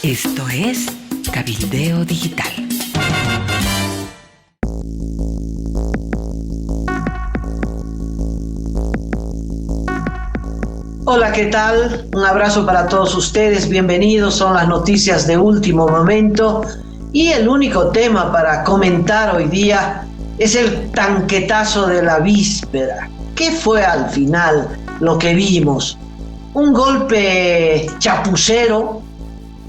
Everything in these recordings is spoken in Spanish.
Esto es Cabildeo Digital. Hola, ¿qué tal? Un abrazo para todos ustedes, bienvenidos, son las noticias de último momento y el único tema para comentar hoy día es el tanquetazo de la víspera. ¿Qué fue al final lo que vimos? ¿Un golpe chapucero?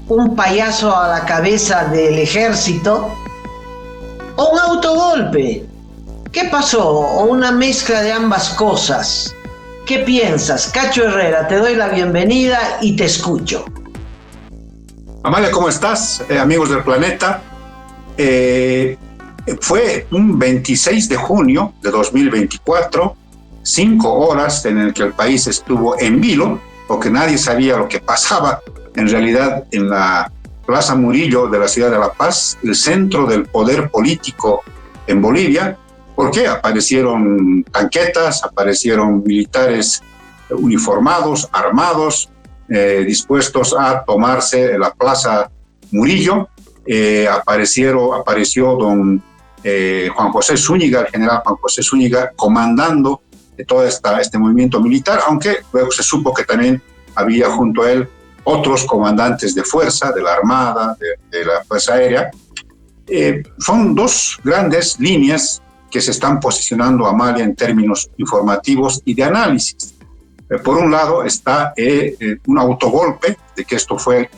¿Un payaso a la cabeza del ejército? ¿O un autogolpe? ¿Qué pasó? ¿O una mezcla de ambas cosas? ¿Qué piensas? Cacho Herrera, te doy la bienvenida y te escucho. Amalia, ¿cómo estás? Amigos del planeta. Fue un 26 de junio de 2024, 5 horas en el que el país estuvo en vilo, porque nadie sabía lo que pasaba en realidad en la Plaza Murillo de la ciudad de La Paz, el centro del poder político en Bolivia, porque aparecieron tanquetas, aparecieron militares uniformados, armados, dispuestos a tomarse la Plaza Murillo. Apareció don Juan José Zúñiga, el general Juan José Zúñiga, comandando todo este movimiento militar, aunque luego se supo que también había junto a él otros comandantes de fuerza, de la Armada, de la Fuerza Aérea. Son dos grandes líneas que se están posicionando, Amalia, en términos informativos y de análisis. Por un lado está un autogolpe, de que esto fue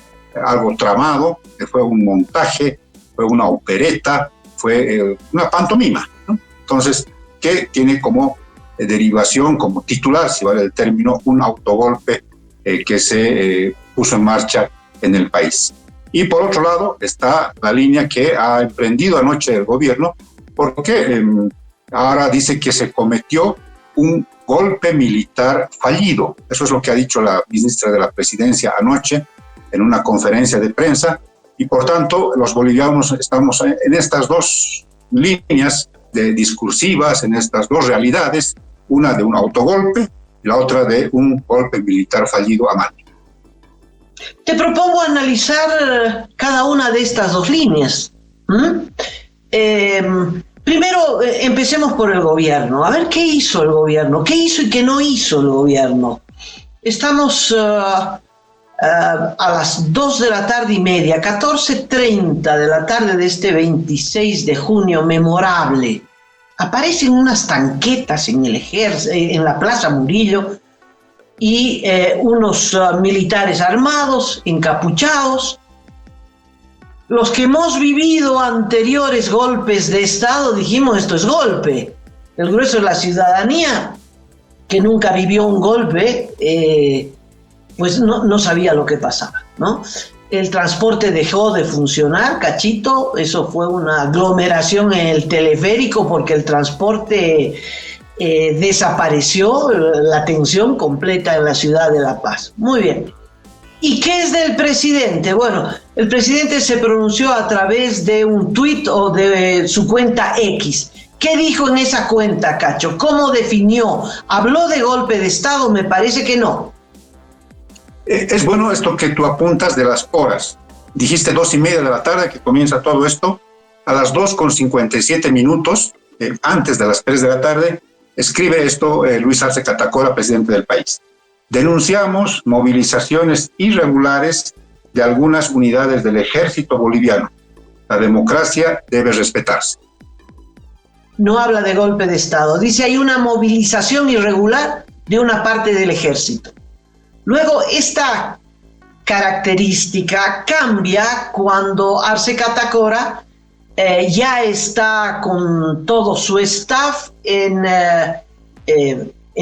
algo tramado, que fue un montaje, fue una opereta, fue una pantomima, ¿no? Entonces, que tiene como derivación, como titular, si vale el término, un autogolpe que se puso en marcha en el país. Y por otro lado está la línea que ha emprendido anoche el gobierno, porque ahora dice que se cometió un golpe militar fallido. Eso es lo que ha dicho la ministra de la Presidencia anoche en una conferencia de prensa, y por tanto los bolivianos estamos en estas dos líneas discursivas, en estas dos realidades, una de un autogolpe y la otra de un golpe militar fallido a mano. Te propongo analizar cada una de estas dos líneas. Primero, empecemos por el gobierno. A ver, ¿qué hizo el gobierno? ¿Qué hizo y qué no hizo el gobierno? Estamos a las 2 de la tarde y media, 14:30 de la tarde de este 26 de junio memorable. Aparecen unas tanquetas en el ejército, en la Plaza Murillo, y unos militares armados, encapuchados. Los que hemos vivido anteriores golpes de Estado dijimos, esto es golpe. El grueso de la ciudadanía, que nunca vivió un golpe, pues no sabía lo que pasaba, ¿no? El transporte dejó de funcionar, cachito, eso fue una aglomeración en el teleférico porque el transporte desapareció, la tensión completa en la ciudad de La Paz. Muy bien. ¿Y qué es del presidente? Bueno, el presidente se pronunció a través de un tuit o de su cuenta X. ¿Qué dijo en esa cuenta, Cacho? ¿Cómo definió? ¿Habló de golpe de Estado? Me parece que no. Es bueno esto que tú apuntas de las horas. Dijiste 2:30 de la tarde que comienza todo esto. A las 2:57, antes de las 3 de la tarde, escribe esto Luis Arce Catacora, presidente del país. Denunciamos movilizaciones irregulares de algunas unidades del ejército boliviano. La democracia debe respetarse. No habla de golpe de Estado. Dice hay una movilización irregular de una parte del ejército. Luego, esta característica cambia cuando Arce Catacora ya está con todo su staff en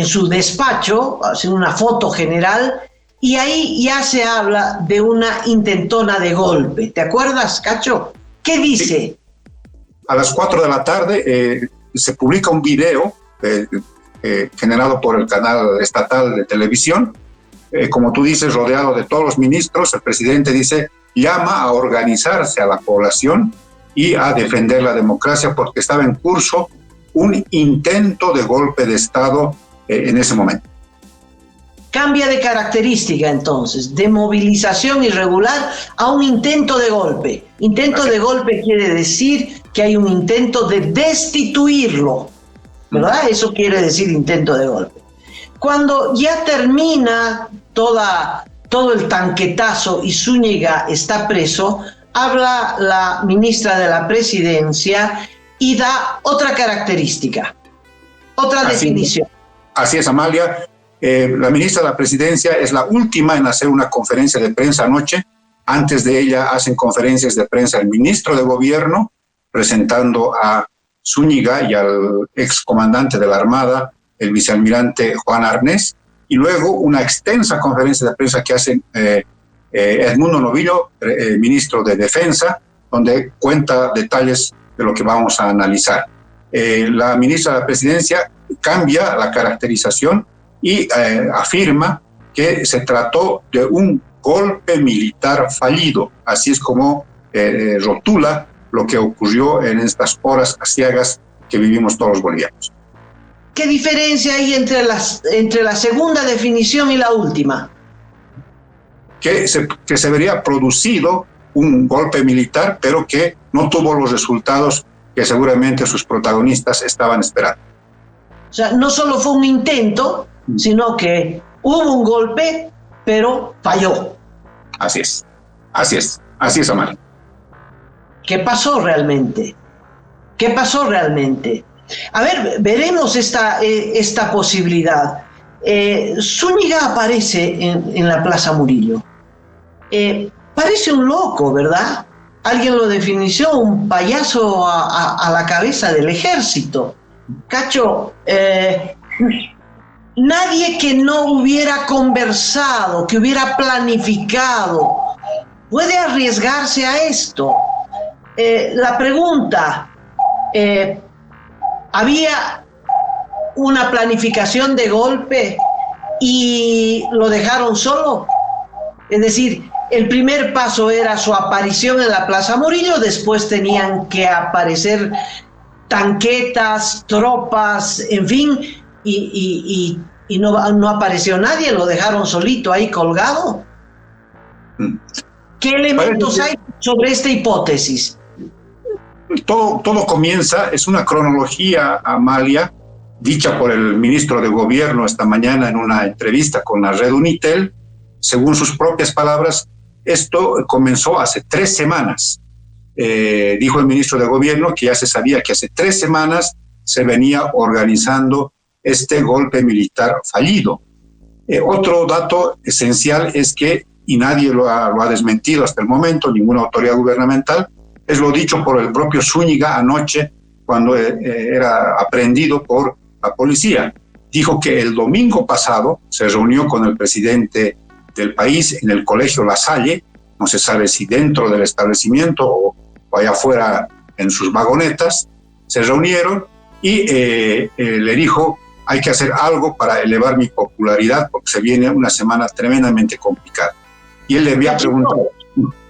su despacho, hace una foto general, y ahí ya se habla de una intentona de golpe. ¿Te acuerdas, Cacho? ¿Qué dice? Sí. A las 4 de la tarde se publica un video generado por el canal estatal de televisión. Como tú dices, rodeado de todos los ministros, el presidente dice, llama a organizarse a la población y a defender la democracia porque estaba en curso un intento de golpe de Estado en ese momento. cambia de característica entonces, de movilización irregular a un intento de golpe. Intento de golpe quiere decir que hay un intento de destituirlo, ¿verdad? Eso quiere decir intento de golpe. Cuando ya termina todo el tanquetazo y Zúñiga está preso, habla la ministra de la Presidencia y da otra característica, otra definición. Así es, Amalia. La ministra de la Presidencia es la última en hacer una conferencia de prensa anoche. Antes de ella hacen conferencias de prensa el ministro de Gobierno, presentando a Zúñiga y al excomandante de la Armada, el vicealmirante Juan Arnés, y luego una extensa conferencia de prensa que hacen Edmundo Novillo, ministro de Defensa, donde cuenta detalles de lo que vamos a analizar. La ministra de la Presidencia cambia la caracterización y afirma que se trató de un golpe militar fallido. Así es como rotula lo que ocurrió en estas horas aciagas que vivimos todos los bolivianos. ¿Qué diferencia hay entre la segunda definición y la última? Que se vería producido un golpe militar, pero que no tuvo los resultados que seguramente sus protagonistas estaban esperando. O sea, no solo fue un intento, sino que hubo un golpe, pero falló. Así es, Amalia. ¿Qué pasó realmente? ¿Qué pasó realmente? A ver, veremos esta posibilidad. Zúñiga aparece en la Plaza Murillo. Parece un loco, ¿verdad? Alguien lo definió un payaso a la cabeza del ejército. Cacho, nadie que no hubiera conversado, que hubiera planificado, puede arriesgarse a esto. La pregunta, ¿había una planificación de golpe y lo dejaron solo? Es decir, el primer paso era su aparición en la Plaza Murillo, después tenían que aparecer tanquetas, tropas, en fin, y no apareció nadie, lo dejaron solito ahí colgado. ¿Qué elementos hay sobre esta hipótesis? Todo comienza, es una cronología, Amalia, dicha por el ministro de Gobierno esta mañana en una entrevista con la red Unitel. Según sus propias palabras, esto comenzó hace 3 semanas. Dijo el ministro de Gobierno que ya se sabía que hace 3 semanas se venía organizando este golpe militar fallido. Otro dato esencial es que, y nadie lo ha desmentido hasta el momento, ninguna autoridad gubernamental, es lo dicho por el propio Zúñiga anoche cuando era aprehendido por la policía. Dijo que el domingo pasado se reunió con el presidente del país en el Colegio La Salle, no se sabe si dentro del establecimiento o allá afuera en sus vagonetas, se reunieron y le dijo: hay que hacer algo para elevar mi popularidad porque se viene una semana tremendamente complicada. Y él le había preguntado...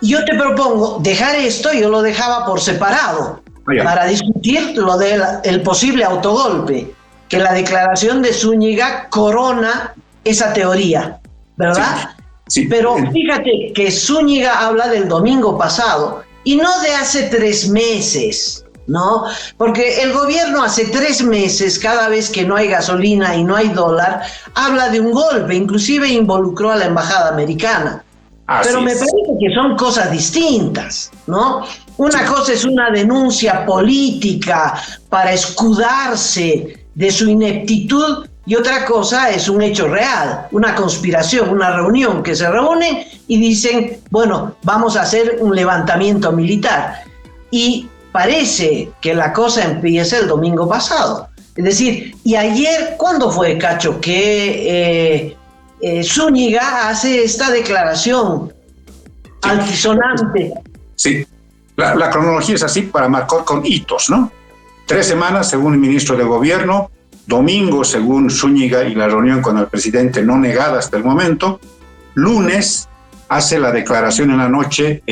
Yo te propongo dejar esto, yo lo dejaba por separado, para discutir lo del posible autogolpe, que la declaración de Zúñiga corona esa teoría, ¿verdad? Sí. Pero fíjate que Zúñiga habla del domingo pasado y no de hace 3 meses, ¿no? Porque el gobierno hace 3 meses, cada vez que no hay gasolina y no hay dólar, habla de un golpe, inclusive involucró a la embajada americana. Pero me parece que son cosas distintas, ¿no? Una cosa es una denuncia política para escudarse de su ineptitud y otra cosa es un hecho real, una conspiración, una reunión que se reúnen y dicen, bueno, vamos a hacer un levantamiento militar. Y parece que la cosa empieza el domingo pasado. Es decir, y ayer, ¿cuándo fue, Cacho, que Zúñiga hace esta declaración altisonante? Sí, la cronología es así para marcar con hitos, ¿no? 3 semanas, según el ministro de Gobierno, domingo, según Zúñiga y la reunión con el presidente no negada hasta el momento, lunes hace la declaración en la noche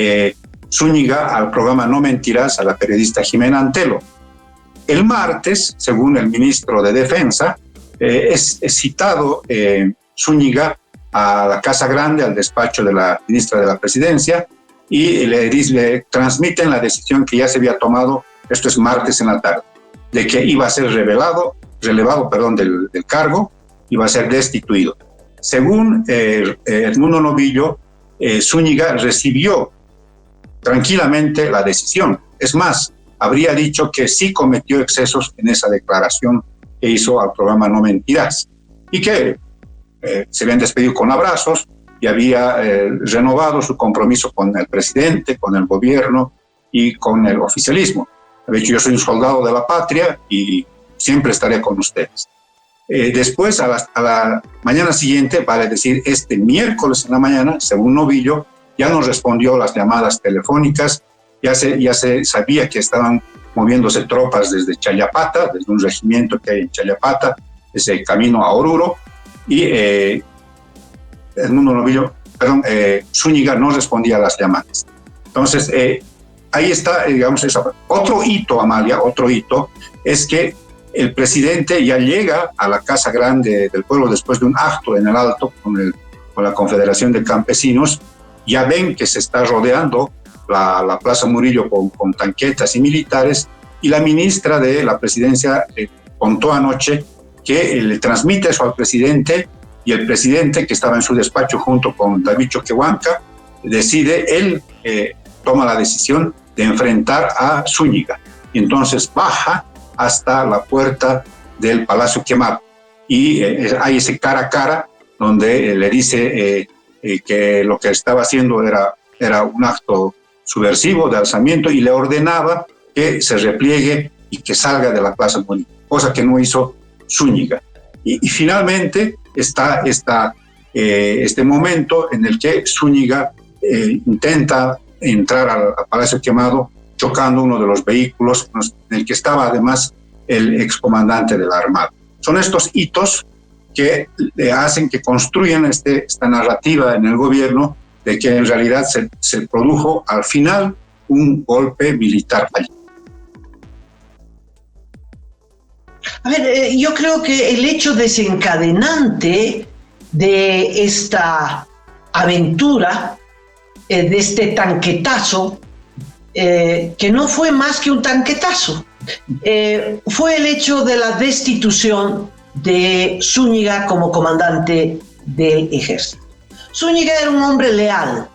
Zúñiga al programa No Mentirás, a la periodista Jimena Antelo. El martes, según el ministro de Defensa, es citado Zúñiga a la Casa Grande, al despacho de la ministra de la Presidencia, y le transmiten la decisión que ya se había tomado, esto es martes en la tarde, de que iba a ser relevado del cargo, iba a ser destituido. Según Edmundo Novillo, Zúñiga recibió tranquilamente la decisión. Es más, habría dicho que sí cometió excesos en esa declaración que hizo al programa No Mentirás, y que se habían despedido con abrazos y había renovado su compromiso con el presidente, con el gobierno y con el oficialismo. Había dicho: yo soy un soldado de la patria y siempre estaré con ustedes. Después, a la mañana siguiente, vale decir, este miércoles en la mañana, según Novillo, ya nos respondió las llamadas telefónicas, ya se sabía que estaban moviéndose tropas desde Chayapata, desde un regimiento que hay en Chayapata, ese camino a Oruro, y Zúñiga no respondía a las llamadas. Entonces, ahí está, digamos, eso. Otro hito, Amalia, es que el presidente ya llega a la Casa Grande del Pueblo después de un acto en el Alto con la Confederación de Campesinos. Ya ven que se está rodeando la Plaza Murillo con tanquetas y militares, y la ministra de la Presidencia contó anoche que le transmite eso al presidente, y el presidente, que estaba en su despacho junto con David Choquehuanca, él toma la decisión de enfrentar a Zúñiga. Y entonces baja hasta la puerta del Palacio Quemado. Y hay ese cara a cara donde le dice que lo que estaba haciendo era un acto subversivo de alzamiento, y le ordenaba que se repliegue y que salga de la Plaza Murillo, cosa que no hizo Zúñiga. Y finalmente está este momento en el que Zúñiga intenta entrar al Palacio Quemado chocando uno de los vehículos en el que estaba además el excomandante de la Armada. Son estos hitos que hacen que construyan esta narrativa en el gobierno de que en realidad se produjo al final un golpe militar fallido. A ver, yo creo que el hecho desencadenante de esta aventura, de este tanquetazo, que no fue más que un tanquetazo, fue el hecho de la destitución de Zúñiga como comandante del ejército. Zúñiga era un hombre leal,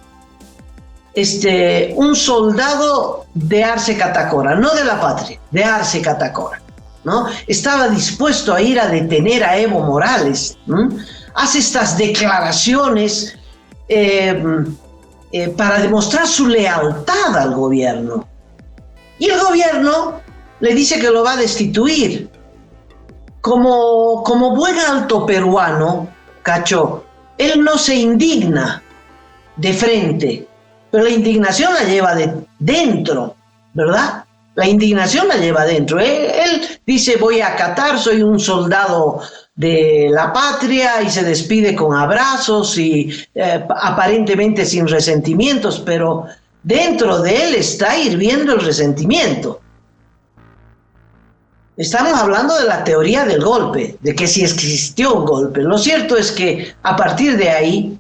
un soldado de Arce Catacora, no de la patria, de Arce Catacora, ¿no? Estaba dispuesto a ir a detener a Evo Morales, ¿no? Hace estas declaraciones para demostrar su lealtad al gobierno. Y el gobierno le dice que lo va a destituir. Como buen alto peruano, Cacho, él no se indigna de frente, pero la indignación la lleva dentro, ¿verdad? La indignación la lleva dentro. Él dice: voy a acatar, soy un soldado de la patria, y se despide con abrazos y aparentemente sin resentimientos, pero dentro de él está hirviendo el resentimiento. Estamos hablando de la teoría del golpe, de que si existió un golpe. Lo cierto es que a partir de ahí,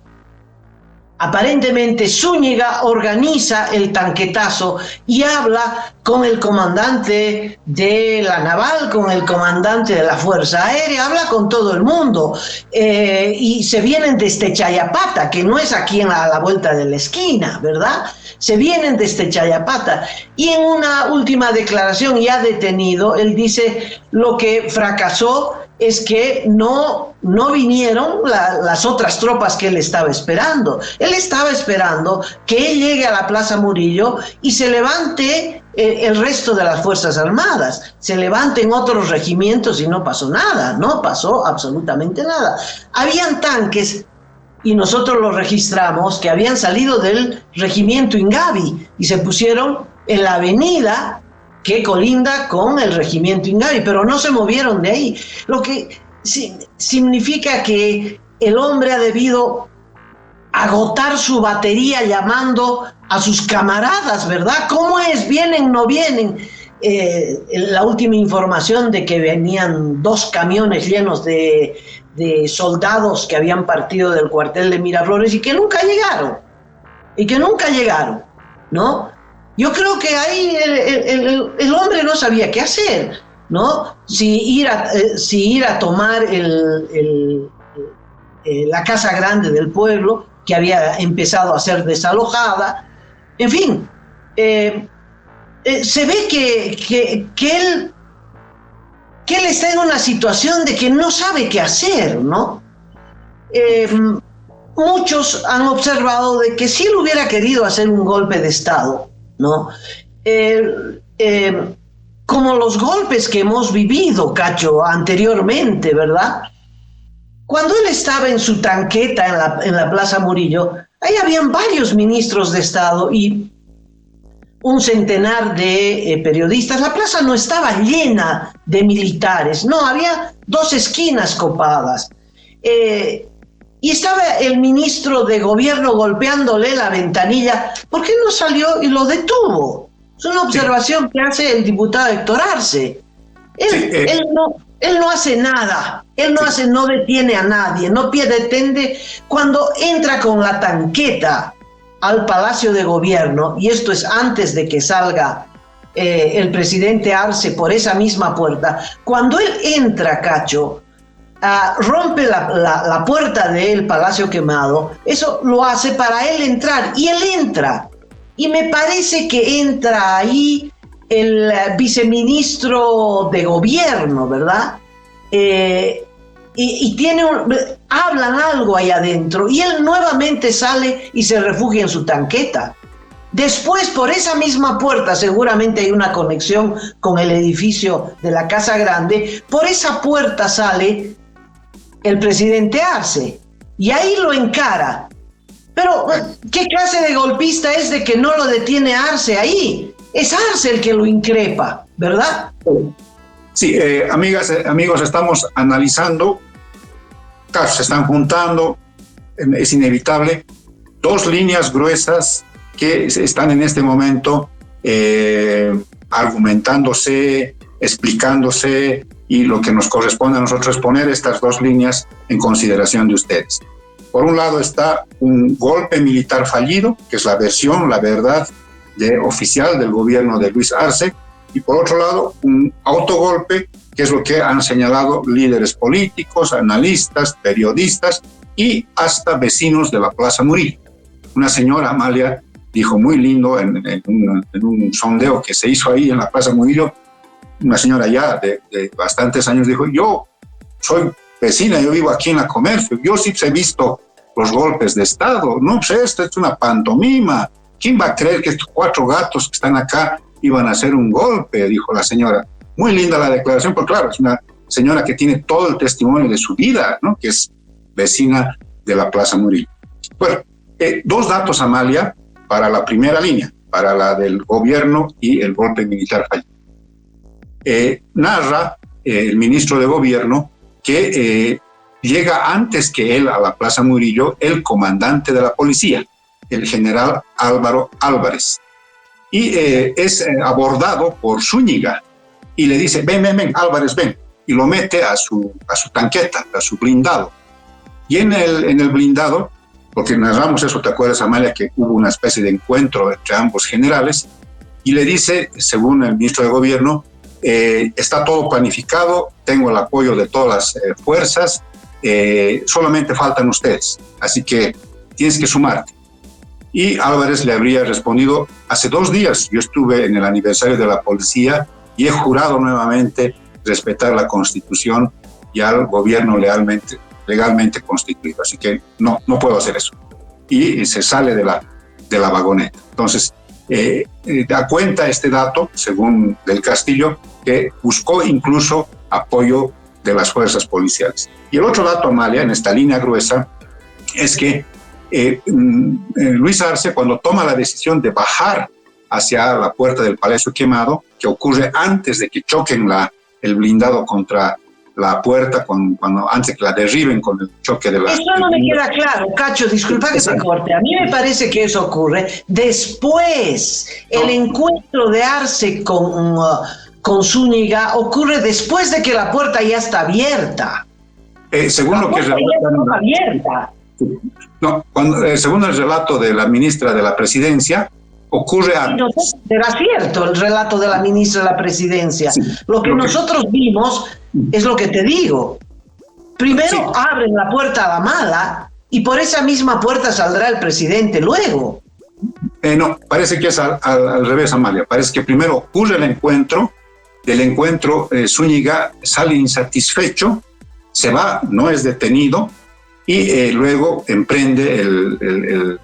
aparentemente Zúñiga organiza el tanquetazo y habla con el comandante de la naval, con el comandante de la Fuerza Aérea, habla con todo el mundo, y se vienen desde Chayapata, que no es aquí a la vuelta de la esquina, ¿verdad? Se vienen desde Chayapata, y en una última declaración ya detenido, él dice: lo que fracasó es que no vinieron las otras tropas que él estaba esperando. Él estaba esperando que él llegue a la Plaza Murillo y se levante el resto de las Fuerzas Armadas, se levanten otros regimientos, y no pasó nada, no pasó absolutamente nada. Habían tanques, y nosotros los registramos, que habían salido del regimiento Ingavi y se pusieron en la avenida que colinda con el regimiento Ingavi, pero no se movieron de ahí, lo que significa que el hombre ha debido agotar su batería llamando a sus camaradas, ¿verdad? ¿Cómo es? ¿Vienen? ¿No vienen? La última información de que venían 2 camiones llenos de de soldados que habían partido del cuartel de Miraflores y que nunca llegaron, ¿no? Yo creo que ahí el hombre no sabía qué hacer, ¿no? Si ir a tomar la casa grande del pueblo, que había empezado a ser desalojada. En fin, se ve que él está en una situación de que no sabe qué hacer, ¿no? Muchos han observado de que si él hubiera querido hacer un golpe de Estado, ¿no? Como los golpes que hemos vivido, Cacho, anteriormente, ¿verdad? Cuando él estaba en su tanqueta en la Plaza Murillo, ahí habían varios ministros de Estado y un centenar de periodistas. La plaza no estaba llena de militares, no, había 2 esquinas copadas. Y estaba el ministro de gobierno golpeándole la ventanilla. ¿Por qué no salió y lo detuvo? Es una observación que hace el diputado Héctor Arce. Él no hace nada, no detiene a nadie, no pretende. Cuando entra con la tanqueta al Palacio de Gobierno, y esto es antes de que salga el presidente Arce por esa misma puerta, cuando él entra, Cacho, rompe la puerta del Palacio Quemado, eso lo hace para él entrar, y él entra, y me parece que entra ahí el viceministro de Gobierno, ¿verdad? Y hablan algo ahí adentro, y él nuevamente sale y se refugia en su tanqueta. Después, por esa misma puerta, seguramente hay una conexión con el edificio de la Casa Grande, por esa puerta sale el presidente Arce, y ahí lo encara. Pero, ¿qué clase de golpista es de que no lo detiene Arce ahí? Es Arce el que lo increpa, ¿verdad? Sí, amigas, amigos, estamos analizando, casos se están juntando, es inevitable, 2 líneas gruesas que están en este momento argumentándose, explicándose, y lo que nos corresponde a nosotros es poner estas 2 líneas en consideración de ustedes. Por un lado está un golpe militar fallido, que es la versión, la verdad oficial del gobierno de Luis Arce, y por otro lado un autogolpe, que es lo que han señalado líderes políticos, analistas, periodistas y hasta vecinos de la Plaza Murillo. Una señora, Amalia, dijo muy lindo en un sondeo que se hizo ahí en la Plaza Murillo, una señora ya de bastantes años dijo: yo soy vecina, yo vivo aquí en la Comercio, yo sí he visto los golpes de Estado, no, pues esto es una pantomima, ¿quién va a creer que estos 4 gatos que están acá iban a hacer un golpe?, dijo la señora. Muy linda la declaración, porque claro, es una señora que tiene todo el testimonio de su vida, ¿no?, que es vecina de la Plaza Murillo. Bueno, 2 datos, Amalia, para la primera línea, para la del gobierno y el golpe militar fallido. Narra el ministro de Gobierno que llega antes que él a la Plaza Murillo el comandante de la policía, el general Álvaro Álvarez, y es abordado por Zúñiga y le dice: ven, Álvarez, ven, y lo mete a su tanqueta, a su blindado. Y en el blindado, porque narramos eso, ¿te acuerdas, Amalia?, que hubo una especie de encuentro entre ambos generales, y le dice, según el ministro de Gobierno, está todo planificado, tengo el apoyo de todas las fuerzas, solamente faltan ustedes, así que tienes que sumarte. Y Álvarez le habría respondido: hace 2 días yo estuve en el aniversario de la policía y he jurado nuevamente respetar la Constitución y al gobierno legalmente constituido, así que no puedo hacer eso. Y se sale de la vagoneta. Entonces, da cuenta este dato, según Del Castillo, que buscó incluso apoyo de las fuerzas policiales. Y el otro dato, Amalia, en esta línea gruesa, es que Luis Arce, cuando toma la decisión de bajar hacia la puerta del Palacio Quemado, que ocurre antes de que choquen el blindado contra la puerta, antes que la derriben con el choque de la... Eso no me queda claro, Cacho, disculpa que te corte. A mí me parece que eso ocurre después. El encuentro de Arce con Zúñiga ocurre después de que la puerta ya está abierta. Según lo que relatan, abierta. No, según el relato de la ministra de la Presidencia, ocurre a... No, será cierto el relato de la ministra de la Presidencia. Sí, lo que nosotros vimos es lo que te digo. Primero abren la puerta a la mala y por esa misma puerta saldrá el presidente luego. No, parece que es al revés, Amalia. Parece que primero ocurre el encuentro. Del encuentro, Zúñiga sale insatisfecho, se va, no es detenido, y luego emprende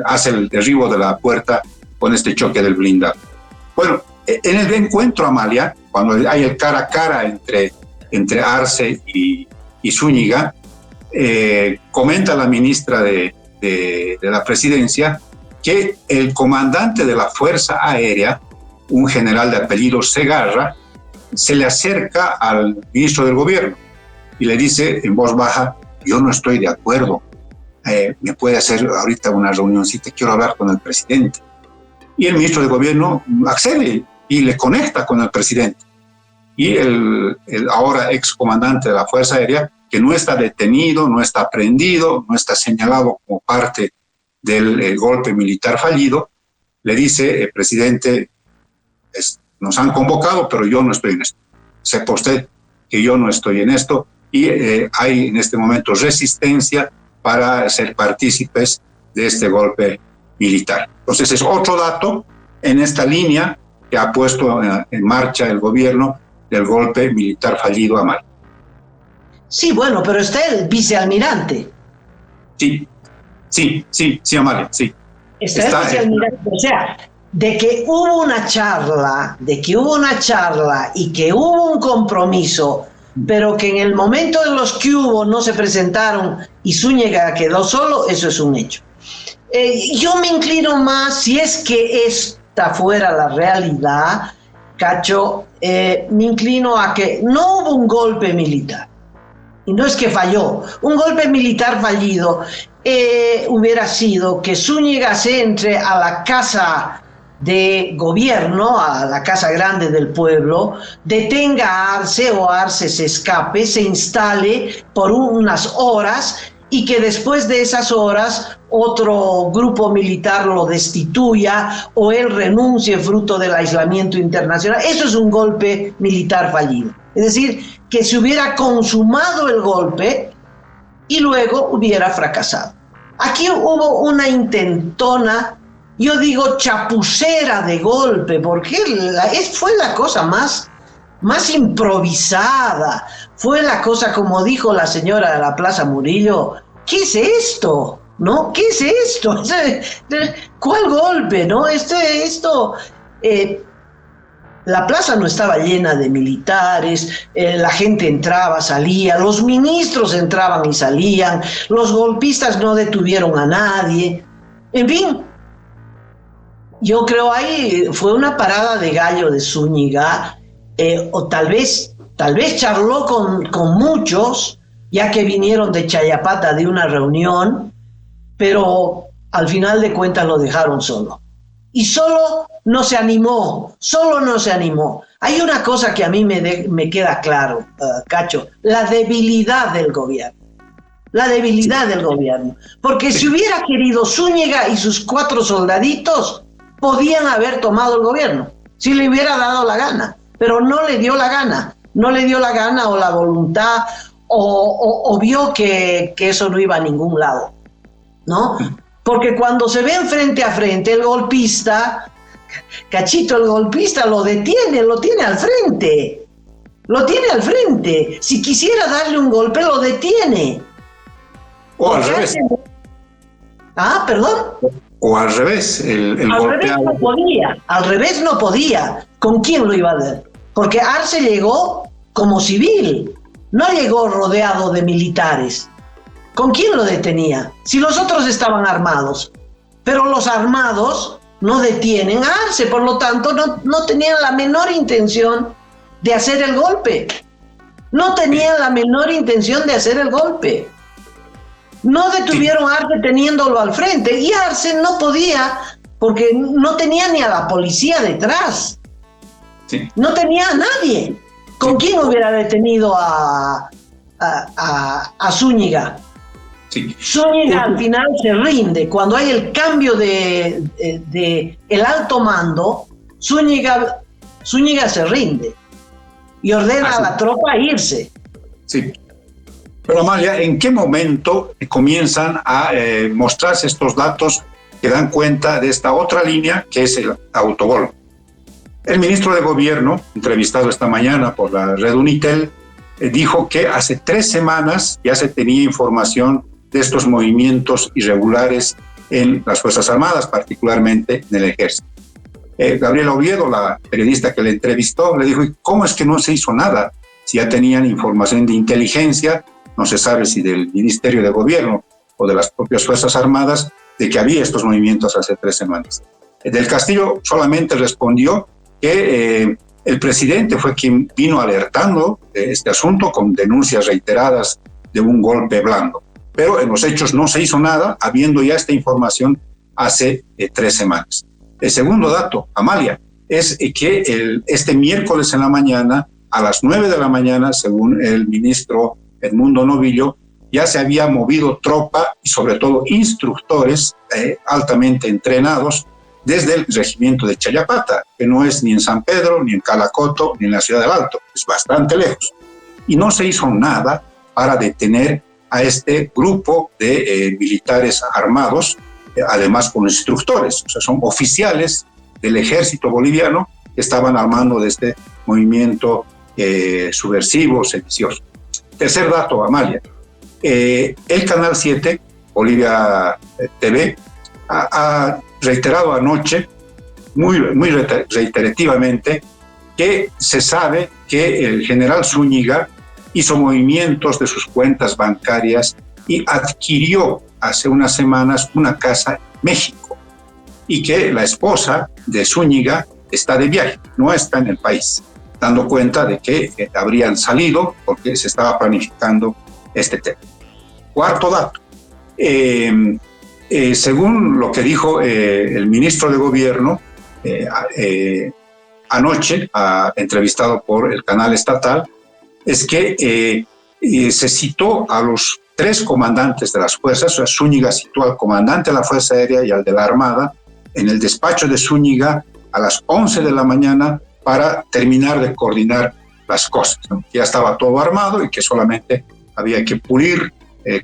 hace el derribo de la puerta con este choque del blindado. Bueno, en el encuentro, Amalia, cuando hay el cara a cara entre Arce y Zúñiga, comenta la ministra de la Presidencia que el comandante de la Fuerza Aérea, un general de apellido Segarra, se le acerca al ministro del gobierno y le dice en voz baja: yo no estoy de acuerdo, me puede hacer ahorita una reunioncita, quiero hablar con el presidente. Y el ministro del gobierno accede y le conecta con el presidente. Y el ahora excomandante de la Fuerza Aérea, que no está detenido, no está prendido, no está señalado como parte del golpe militar fallido, le dice: presidente, nos han convocado, pero yo no estoy en esto. Sepa usted que yo no estoy en esto, y hay en este momento resistencia para ser partícipes de este golpe militar. Entonces es otro dato en esta línea que ha puesto en marcha el gobierno del golpe militar fallido a Mali. Sí, bueno, pero está el vicealmirante. Sí, Amalia, sí. Está el vicealmirante, o sea, de que hubo una charla y que hubo un compromiso, pero que en el momento de los que hubo no se presentaron y Zúñiga quedó solo, eso es un hecho. Yo me inclino más, si es que esta fuera la realidad, Cacho, me inclino a que no hubo un golpe militar. Y no es que falló. Un golpe militar fallido hubiera sido que Zúñiga se entre a la casa de gobierno, a la casa grande del pueblo, detenga a Arce o Arce se escape, se instale por unas horas y que después de esas horas otro grupo militar lo destituya o él renuncie fruto del aislamiento internacional. Eso es un golpe militar fallido. Es decir, que se hubiera consumado el golpe y luego hubiera fracasado. Aquí hubo una intentona, yo digo chapucera de golpe, porque fue la cosa más improvisada, fue la cosa, como dijo la señora de la Plaza Murillo: ¿qué es esto? ¿No? ¿Qué es esto? ¿Cuál golpe? ¿No? La plaza no estaba llena de militares, la gente entraba, salía, los ministros entraban y salían, los golpistas no detuvieron a nadie. En fin, yo creo ahí fue una parada de gallo de Zúñiga, o tal vez charló con muchos, ya que vinieron de Chayapata de una reunión, pero al final de cuentas lo dejaron solo. Y solo no se animó. Hay una cosa que a mí me queda claro, Cacho: la debilidad del gobierno. Porque si hubiera querido Zúñiga y sus 4 soldaditos, podían haber tomado el gobierno, si le hubiera dado la gana, pero no le dio la gana o la voluntad, o vio que eso no iba a ningún lado, ¿no? Porque cuando se ven frente a frente, el golpista, Cachito, lo detiene, lo tiene al frente. Si quisiera darle un golpe, lo detiene. O al revés. ¿Perdón? O al revés, el al golpe. Al revés no podía. ¿Con quién lo iba a dar? Porque Arce llegó como civil, no llegó rodeado de militares. ¿Con quién lo detenía? Si los otros estaban armados. Pero los armados no detienen a Arce, por lo tanto no tenían la menor intención de hacer el golpe. No detuvieron a Arce teniéndolo al frente, y Arce no podía, porque no tenía ni a la policía detrás. Sí. No tenía a nadie. ¿Con quién hubiera detenido a a Zúñiga. Sí. Zúñiga al final se rinde. Cuando hay el cambio de el alto mando, Zúñiga se rinde y ordena a la tropa irse. Sí. Pero Amalia, ¿en qué momento comienzan a mostrarse estos datos que dan cuenta de esta otra línea que es el autogol? El ministro de Gobierno, entrevistado esta mañana por la red Unitel, dijo que hace 3 semanas ya se tenía información de estos movimientos irregulares en las Fuerzas Armadas, particularmente en el Ejército. Gabriela Oviedo, la periodista que le entrevistó, le dijo, ¿cómo es que no se hizo nada? Si ya tenían información de inteligencia, no se sabe si del Ministerio de Gobierno o de las propias Fuerzas Armadas, de que había estos movimientos hace 3 semanas. Del Castillo solamente respondió que el presidente fue quien vino alertando de este asunto con denuncias reiteradas de un golpe blando. Pero en los hechos no se hizo nada, habiendo ya esta información hace 3 semanas. El segundo dato, Amalia, es que este miércoles en la mañana, a las 9 de la mañana, según el ministro Edmundo Novillo, ya se había movido tropa y sobre todo instructores altamente entrenados desde el regimiento de Chayapata, que no es ni en San Pedro, ni en Calacoto, ni en la Ciudad del Alto, es bastante lejos. Y no se hizo nada para detener a este grupo de militares armados, además con instructores, o sea, son oficiales del ejército boliviano que estaban armando de este movimiento subversivo, sedicioso. Tercer dato, Amalia. El Canal 7, Bolivia TV, ha reiterado anoche, muy reiterativamente, que se sabe que el general Zúñiga hizo movimientos de sus cuentas bancarias y adquirió hace unas semanas una casa en México y que la esposa de Zúñiga está de viaje, no está en el país, dando cuenta de que habrían salido porque se estaba planificando este tema. Cuarto dato, según lo que dijo el ministro de Gobierno anoche, entrevistado por el canal estatal, es que se citó a los 3 comandantes de las fuerzas, o sea, Zúñiga citó al comandante de la Fuerza Aérea y al de la Armada en el despacho de Zúñiga a las 11 de la mañana para terminar de coordinar las cosas, ¿no? Ya estaba todo armado y que solamente había que pulir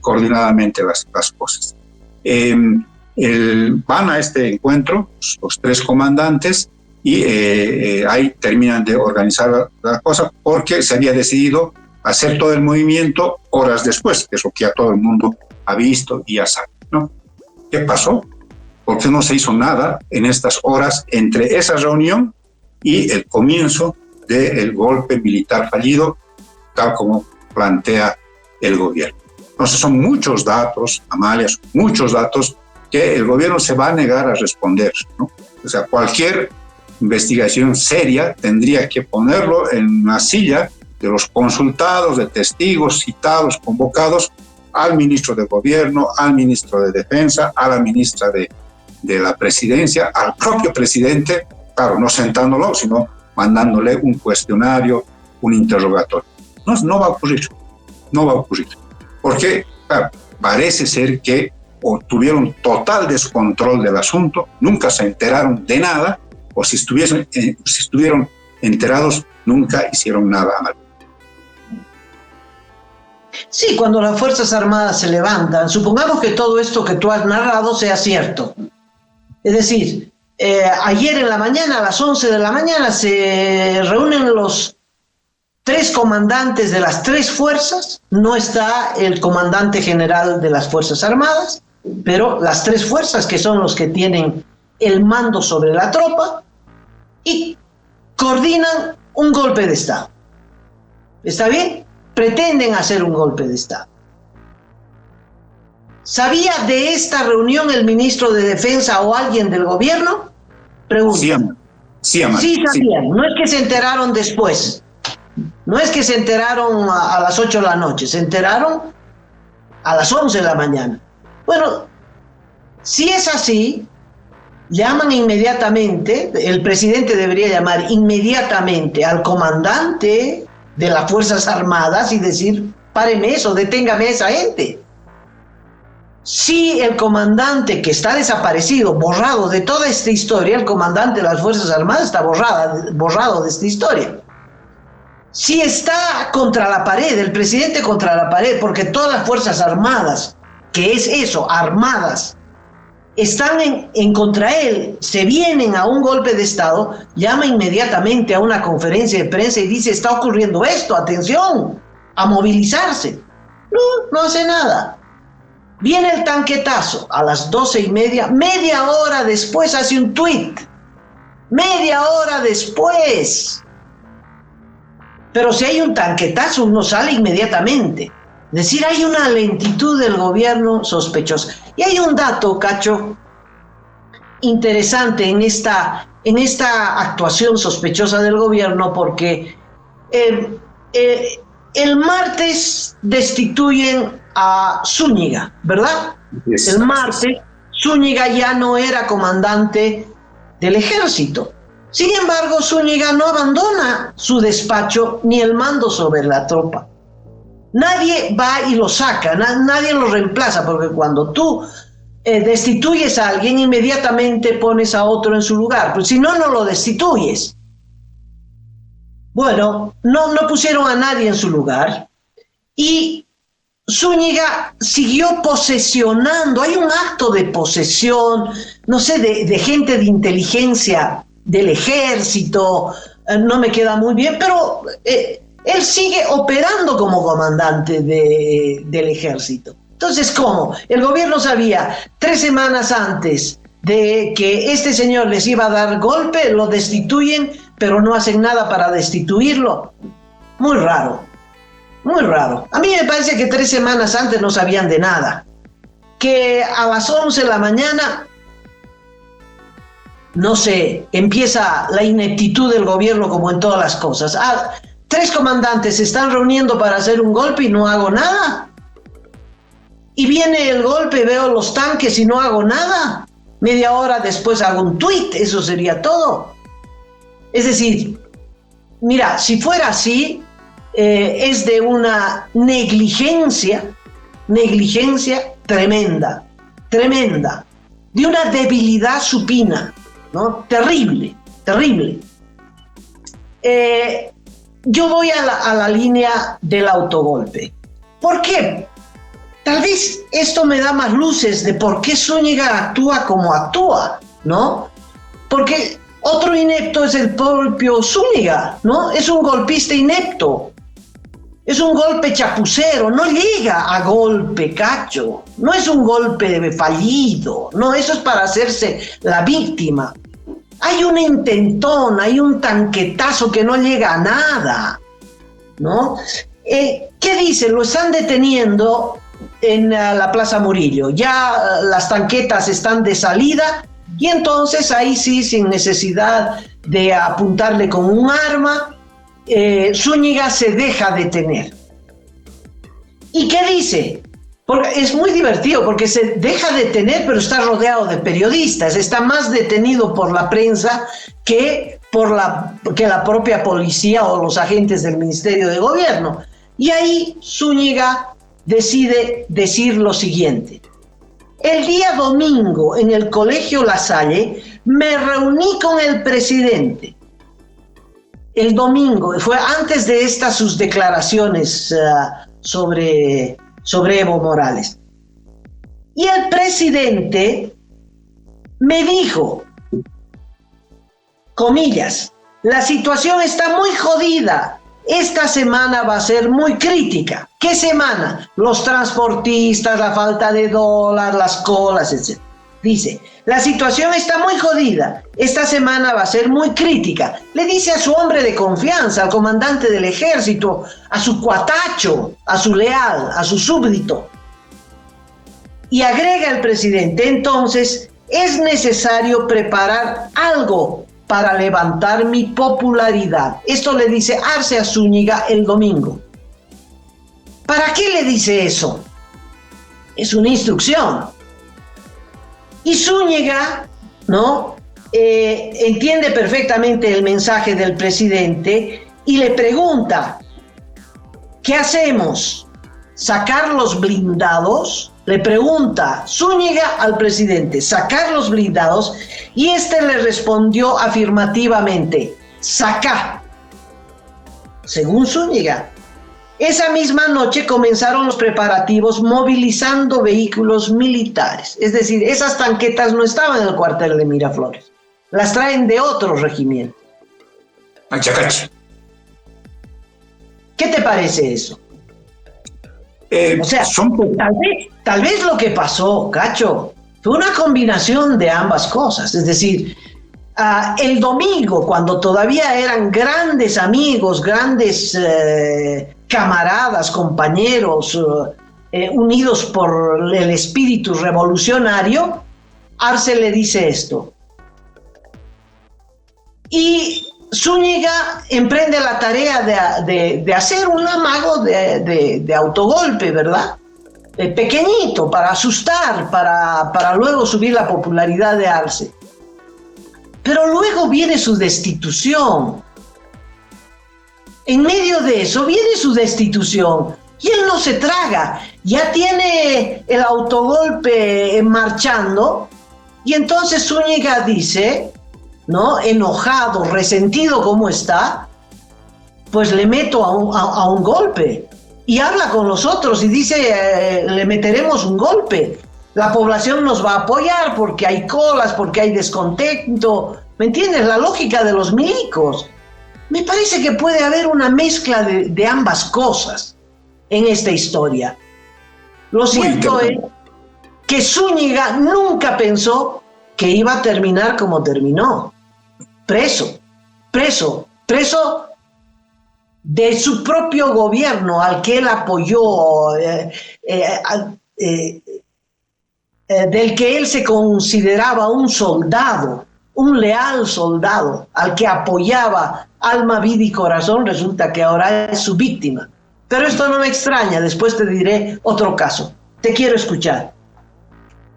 coordinadamente las cosas. Van a este encuentro los 3 comandantes y ahí terminan de organizar la cosa porque se había decidido hacer todo el movimiento horas después, que es lo que ya todo el mundo ha visto y ya sabe, ¿no? ¿Qué pasó? ¿Por qué no se hizo nada en estas horas entre esa reunión y el comienzo del golpe militar fallido, tal como plantea el gobierno? Entonces son muchos datos, Amalia, muchos datos que el gobierno se va a negar a responder, ¿no? O sea, cualquier investigación seria tendría que ponerlo en una silla de los consultados, de testigos citados, convocados, al ministro de Gobierno, al ministro de Defensa, a la ministra de la Presidencia, al propio presidente, claro, no sentándolo, sino mandándole un cuestionario, un interrogatorio. No va a ocurrir, no va a ocurrir. Porque, claro, parece ser que tuvieron total descontrol del asunto, nunca se enteraron de nada, o si estuvieron enterados, nunca hicieron nada mal. Sí, cuando las Fuerzas Armadas se levantan, supongamos que todo esto que tú has narrado sea cierto. Es decir, ayer en la mañana, a las 11 de la mañana, se reúnen los 3 comandantes de las 3 fuerzas. No está el comandante general de las Fuerzas Armadas, pero las 3 fuerzas, que son los que tienen el mando sobre la tropa, y coordinan un golpe de Estado. ¿Está bien? Pretenden hacer un golpe de Estado. ¿Sabía de esta reunión el ministro de Defensa o alguien del gobierno? Pregunta. Sí, sabían. Sí. No es que se enteraron después. No es que se enteraron a las 8 de la noche. Se enteraron a las 11 de la mañana. Bueno, si es así, llaman inmediatamente, el presidente debería llamar inmediatamente al comandante de las Fuerzas Armadas y decir, páreme eso, deténgame a esa gente. Si el comandante que está desaparecido, borrado de toda esta historia, el comandante de las Fuerzas Armadas está borrado de esta historia. Si está contra la pared, el presidente contra la pared, porque todas las Fuerzas Armadas, que es eso, armadas, están en contra él, se vienen a un golpe de Estado, llama inmediatamente a una conferencia de prensa y dice, está ocurriendo esto, atención, a movilizarse. No hace nada. Viene el tanquetazo a las 12:30, media hora después hace un tuit, media hora después. Pero si hay un tanquetazo, uno sale inmediatamente. Es decir, hay una lentitud del gobierno sospechosa. Y hay un dato, Cacho, interesante en esta actuación sospechosa del gobierno, porque el martes destituyen a Zúñiga, ¿verdad? El martes Zúñiga ya no era comandante del ejército. Sin embargo, Zúñiga no abandona su despacho ni el mando sobre la tropa. Nadie va y lo saca, nadie lo reemplaza, porque cuando tú destituyes a alguien, inmediatamente pones a otro en su lugar, pues si no, no lo destituyes. Bueno, no pusieron a nadie en su lugar y Zúñiga siguió posesionando. Hay un acto de posesión, no sé, de gente de inteligencia del ejército, no me queda muy bien, pero él sigue operando como comandante del ejército. Entonces, ¿cómo? El gobierno sabía 3 semanas antes de que este señor les iba a dar golpe, lo destituyen, pero no hacen nada para destituirlo. Muy raro, muy raro. A mí me parece que 3 semanas antes no sabían de nada. Que a las 11 de la mañana, no sé, empieza la ineptitud del gobierno como en todas las cosas. 3 comandantes se están reuniendo para hacer un golpe y no hago nada. Y viene el golpe, veo los tanques y no hago nada. Media hora después hago un tuit, eso sería todo. Es decir, mira, si fuera así, es de una negligencia tremenda, de una debilidad supina, ¿no? Terrible. Yo voy a la línea del autogolpe. ¿Por qué? Tal vez esto me da más luces de por qué Zúñiga actúa como actúa, ¿no? Porque otro inepto es el propio Zúñiga, ¿no? Es un golpista inepto. Es un golpe chapucero, no llega a golpe, Cacho. No es un golpe fallido, no, eso es para hacerse la víctima. Hay un intentón, hay un tanquetazo que no llega a nada, ¿no? ¿Qué dicen? Lo están deteniendo en la Plaza Murillo. Ya las tanquetas están de salida y entonces ahí sí, sin necesidad de apuntarle con un arma, Zúñiga se deja detener. ¿Y qué dice? Porque es muy divertido, porque se deja detener, pero está rodeado de periodistas, está más detenido por la prensa que la propia policía o los agentes del Ministerio de Gobierno. Y ahí Zúñiga decide decir lo siguiente: el día domingo en el Colegio La Salle me reuní con el presidente. El domingo, fue antes de estas sus declaraciones sobre Evo Morales. Y el presidente me dijo, comillas, la situación está muy jodida, esta semana va a ser muy crítica. ¿Qué semana? Los transportistas, la falta de dólar, las colas, etc. Dice, la situación está muy jodida, esta semana va a ser muy crítica. Le dice a su hombre de confianza, al comandante del ejército, a su cuatacho, a su leal, a su súbdito. Y agrega el presidente, entonces, es necesario preparar algo para levantar mi popularidad. Esto le dice Arce a Zúñiga el domingo. ¿Para qué le dice eso? Es una instrucción. Y Zúñiga, ¿no? Entiende perfectamente el mensaje del presidente y le pregunta, ¿qué hacemos? sacar los blindados, le pregunta Zúñiga al presidente, sacar los blindados, y este le respondió afirmativamente, saca. Según Zúñiga, esa misma noche comenzaron los preparativos movilizando vehículos militares. Es decir, esas tanquetas no estaban en el cuartel de Miraflores, las traen de otro regimiento. Machacache. ¿Qué te parece eso? O sea, tal vez lo que pasó, Cacho, fue una combinación de ambas cosas. Es decir, el domingo, cuando todavía eran grandes amigos, grandes camaradas, compañeros, unidos por el espíritu revolucionario, Arce le dice esto. Y Zúñiga emprende la tarea de hacer un amago de autogolpe, ¿verdad? Pequeñito, para asustar, para luego subir la popularidad de Arce. Pero luego viene su destitución. En medio de eso viene su destitución y él no se traga. Ya tiene el autogolpe marchando y entonces Zúñiga dice, ¿no? Enojado, resentido como está, pues le meto a un golpe. Y habla con los otros y dice, le meteremos un golpe. La población nos va a apoyar porque hay colas, porque hay descontento. ¿Me entiendes? La lógica de los milicos. Me parece que puede haber una mezcla de ambas cosas en esta historia. Lo cierto es que Zúñiga nunca pensó que iba a terminar como terminó. Preso de su propio gobierno al que él apoyó, del que él se consideraba un soldado, un leal soldado, al que apoyaba alma, vida y corazón, resulta que ahora es su víctima. Pero esto no me extraña, después te diré otro caso. Te quiero escuchar.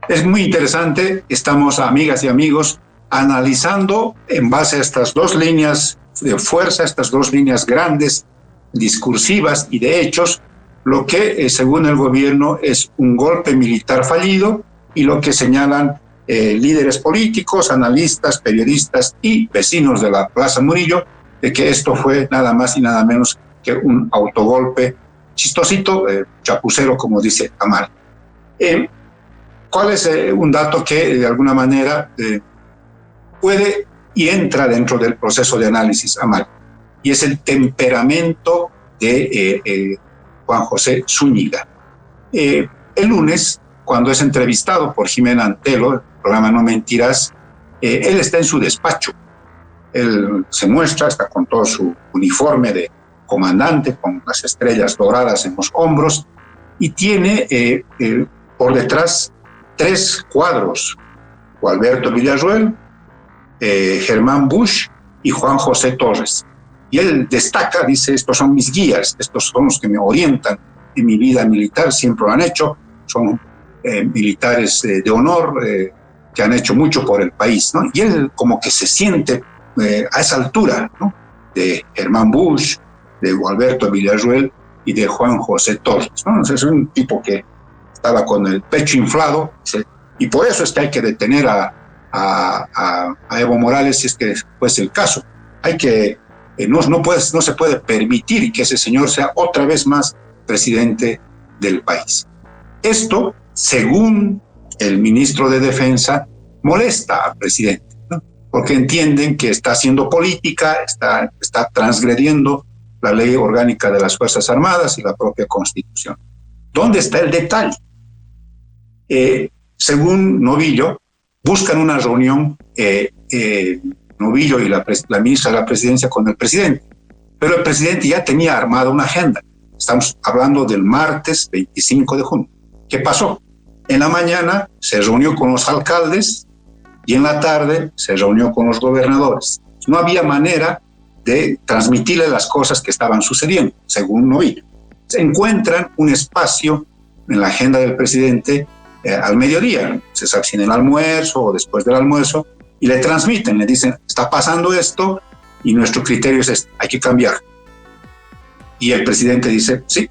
Es muy interesante, estamos, amigas y amigos, analizando en base a estas dos líneas de fuerza, estas dos líneas grandes, discursivas y de hechos, lo que según el gobierno es un golpe militar fallido y lo que señalan líderes políticos, analistas, periodistas y vecinos de la Plaza Murillo, de que esto fue nada más y nada menos que un autogolpe chistosito, chapucero, como dice Amal. ¿Cuál es un dato que de alguna manera puede y entra dentro del proceso de análisis, Amal? Y es el temperamento de Juan José Zúñiga. El lunes, cuando es entrevistado por Jimena Antelo, el programa No Mentirás, él está en su despacho. Él se muestra, está con todo su uniforme de comandante, con las estrellas doradas en los hombros, y tiene por detrás 3 cuadros: Gualberto Villarroel, Germán Busch y Juan José Torres. Y él destaca, dice, estos son mis guías, estos son los que me orientan en mi vida militar, siempre lo han hecho, son militares de honor que han hecho mucho por el país, ¿no? Y él como que se siente a esa altura, ¿no? De Germán Busch, de Gualberto Villarroel y de Juan José Torres, ¿no? Entonces, es un tipo que estaba con el pecho inflado, y por eso es que hay que detener a Evo Morales si es que fuese el caso. Hay que no se puede permitir que ese señor sea otra vez más presidente del país. Esto, según el ministro de Defensa, molesta al presidente, ¿no? Porque entienden que está haciendo política, está transgrediendo la ley orgánica de las Fuerzas Armadas y la propia Constitución. ¿Dónde está el detalle? Según Novillo, buscan una reunión, Novillo y la ministra de la Presidencia con el presidente, pero el presidente ya tenía armada una agenda. Estamos hablando del martes 25 de junio. ¿Qué pasó? En la mañana se reunió con los alcaldes y en la tarde se reunió con los gobernadores. No había manera de transmitirle las cosas que estaban sucediendo, según Novillo. Se encuentran un espacio en la agenda del presidente al mediodía, se sabe si en el almuerzo o después del almuerzo, y le transmiten, le dicen, está pasando esto y nuestro criterio es este, hay que cambiar. Y el presidente dice, sí.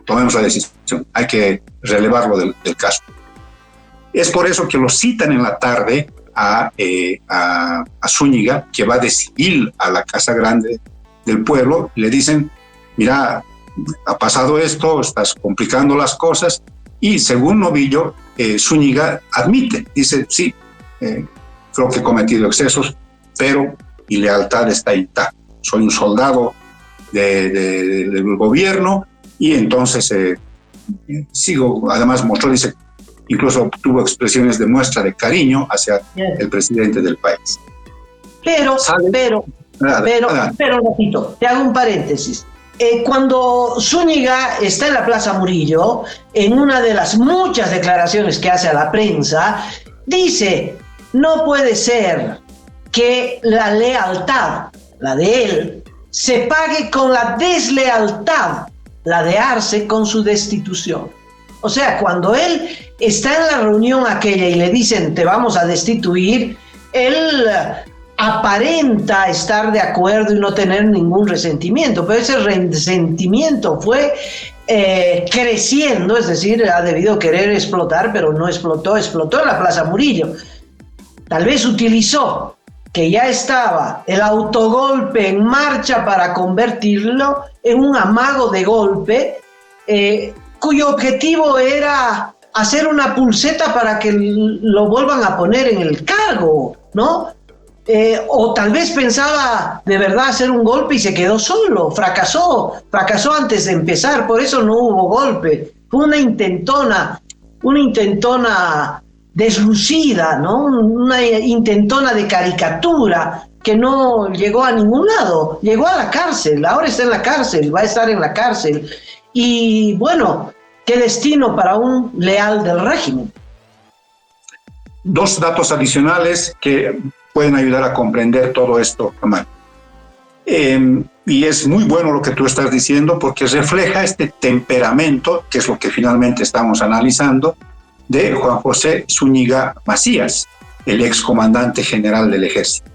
tomemos la decisión, hay que relevarlo del caso. Es por eso que lo citan en la tarde a Zúñiga, que va de civil a la Casa Grande del Pueblo, y le dicen, mira, ha pasado esto, estás complicando las cosas, y según Novillo, Zúñiga admite, dice, sí, creo que he cometido excesos, pero mi lealtad está intacta. Soy un soldado del gobierno y entonces sigo. Además mostró, dice, incluso tuvo expresiones de muestra de cariño hacia el presidente del país. Pero, repito, te hago un paréntesis. Cuando Zúñiga está en la Plaza Murillo, en una de las muchas declaraciones que hace a la prensa, dice, no puede ser que la lealtad, la de él, se pague con la deslealtad, la de Arce, con su destitución. O sea, cuando él está en la reunión aquella y le dicen, te vamos a destituir, él aparenta estar de acuerdo y no tener ningún resentimiento, pero ese resentimiento fue creciendo, es decir, ha debido querer explotar, pero no explotó en la Plaza Murillo. Tal vez utilizó que ya estaba el autogolpe en marcha para convertirlo en un amago de golpe, cuyo objetivo era hacer una pulseta para que lo vuelvan a poner en el cargo, ¿no? O tal vez pensaba de verdad hacer un golpe y se quedó solo, fracasó antes de empezar, por eso no hubo golpe. Fue una intentona deslucida, ¿no? Una intentona de caricatura que no llegó a ningún lado, llegó a la cárcel, ahora está en la cárcel, va a estar en la cárcel. Y bueno, qué destino para un leal del régimen. Dos datos adicionales que pueden ayudar a comprender todo esto, Amal. Y es muy bueno lo que tú estás diciendo porque refleja este temperamento, que es lo que finalmente estamos analizando, de Juan José Zúñiga Macías, el excomandante general del ejército.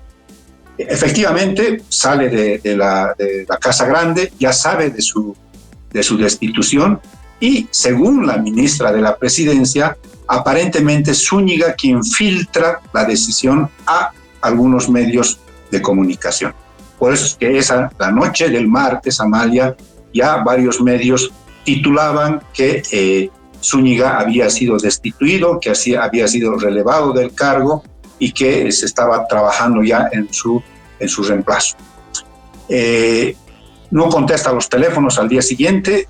Efectivamente, sale de la Casa Grande, ya sabe de su destitución y, según la ministra de la Presidencia, aparentemente Zúñiga quien filtra la decisión a algunos medios de comunicación. Por eso es que la noche del martes, Amalia, ya varios medios titulaban que Zúñiga había sido destituido, que había sido relevado del cargo y que se estaba trabajando ya en su reemplazo. No contesta los teléfonos al día siguiente.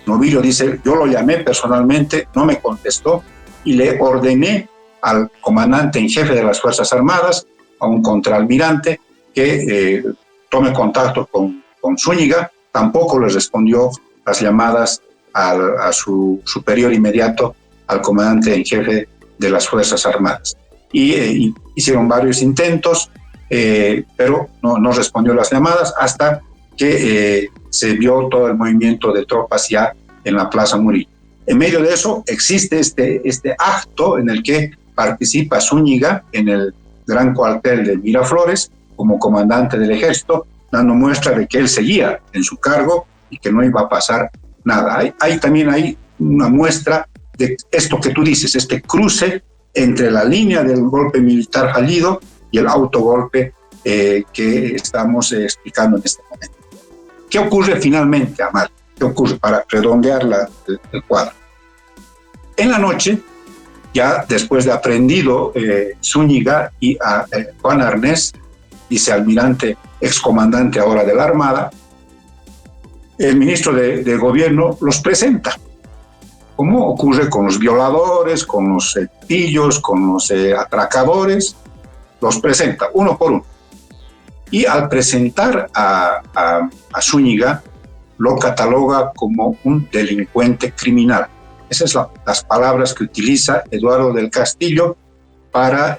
Novillo dice, yo lo llamé personalmente, no me contestó y le ordené al comandante en jefe de las Fuerzas Armadas, a un contraalmirante, que tome contacto con Zúñiga. Tampoco le respondió las llamadas a su superior inmediato, al comandante en jefe de las Fuerzas Armadas. Y hicieron varios intentos, pero no respondió las llamadas hasta que se vio todo el movimiento de tropas ya en la Plaza Murillo. En medio de eso existe este acto en el que participa Zúñiga en el gran cuartel de Miraflores como comandante del ejército, dando muestra de que él seguía en su cargo y que no iba a pasar nada. También hay una muestra de esto que tú dices, este cruce entre la línea del golpe militar fallido y el autogolpe que estamos explicando en este momento. ¿Qué ocurre finalmente, Amal? ¿Qué ocurre para redondear el cuadro? En la noche, ya después de aprendido Zúñiga y a Juan Arnés, vicealmirante, excomandante ahora de la Armada, el ministro de Gobierno los presenta, como ocurre con los violadores, con los pillos, con los atracadores, los presenta uno por uno. Y al presentar a Zúñiga, lo cataloga como un delincuente criminal. Esas son las palabras que utiliza Eduardo del Castillo para